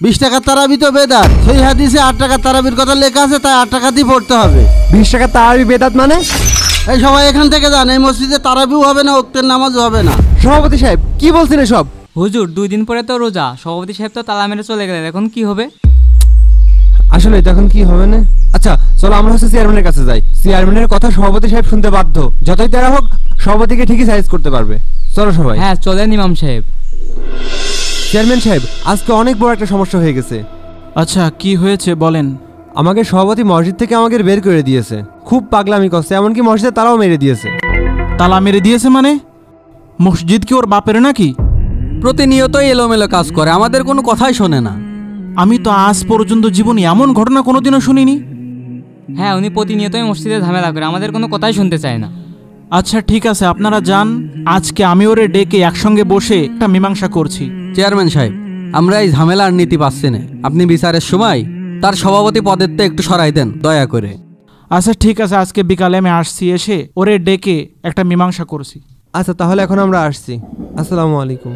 20 টাকার তারাবি তো বেদাত। সেই হাদিসে 8 টাকার তারাবির কথা লেখা আছে, তাই 8 টাকা দিয়ে পড়তে হবে। 20 টাকার তারাবি বেদাত মানে? এই সবাই এখান থেকে যান, এই মসজিদে তারাবিও হবে না, ওক্তের নামাজও হবে না। সভাপতি সাহেব কি বলছেন এসব? হুজুর 2 দিন পরে তো রোজা, সভাপতি সাহেব তো তালা মেরে চলে গেলেন, এখন কি হবে? আসলে তখন কি হবে না? আচ্ছা চলো আমরা চেয়ারম্যানের কাছে যাই। চেয়ারম্যানের কথা সভাপতি সাহেব শুনতে বাধ্য, যতই তারা হোক সভাপতিকে ঠিকই সাইজ করতে পারবে। চলো সবাই। হ্যাঁ চলেন ইমাম সাহেব। চেয়ারম্যান সাহেব আজকে অনেক বড় একটা সমস্যা হয়ে গেছে। আচ্ছা কি হয়েছে বলেন। আমাকে সভাপতি মসজিদ থেকে আমাকে বের করে দিয়েছে, খুব পাগলামি করছে, এমনকি মসজিদে তালাও মেরে দিয়েছে। তালা মেরে দিয়েছে মানে? মসজিদ কি ওর বাপের নাকি? প্রতিনিয়তই এলোমেলো কাজ করে, আমাদের কোনো কথাই শোনে না। আমি তো আজ পর্যন্ত জীবনে এমন ঘটনা কোনোদিনও শুনিনি। হ্যাঁ উনি প্রতিনিয়তই মসজিদে ঝামেলা করে, আমাদের কোনো কথাই শুনতে চায় না। আচ্ছা ঠিক আছে আপনারা যান, আজকে আমি ওরে ডেকে একসঙ্গে বসে একটা মীমাংসা করছি। চেয়ারম্যান সাহেব, আমরা এই ঝামেলার নীতি পাচ্ছি না, আপনি বিচারের সময় তার সভাপতি পদের তো একটু সরাই দেন দয়া করে। আচ্ছা ঠিক আছে, আজকে বিকালে আমি আসছি, এসে ওরে ডেকে একটা মীমাংসা করছি। আচ্ছা তাহলে এখন আমরা আসছি। আসসালামু আলাইকুম।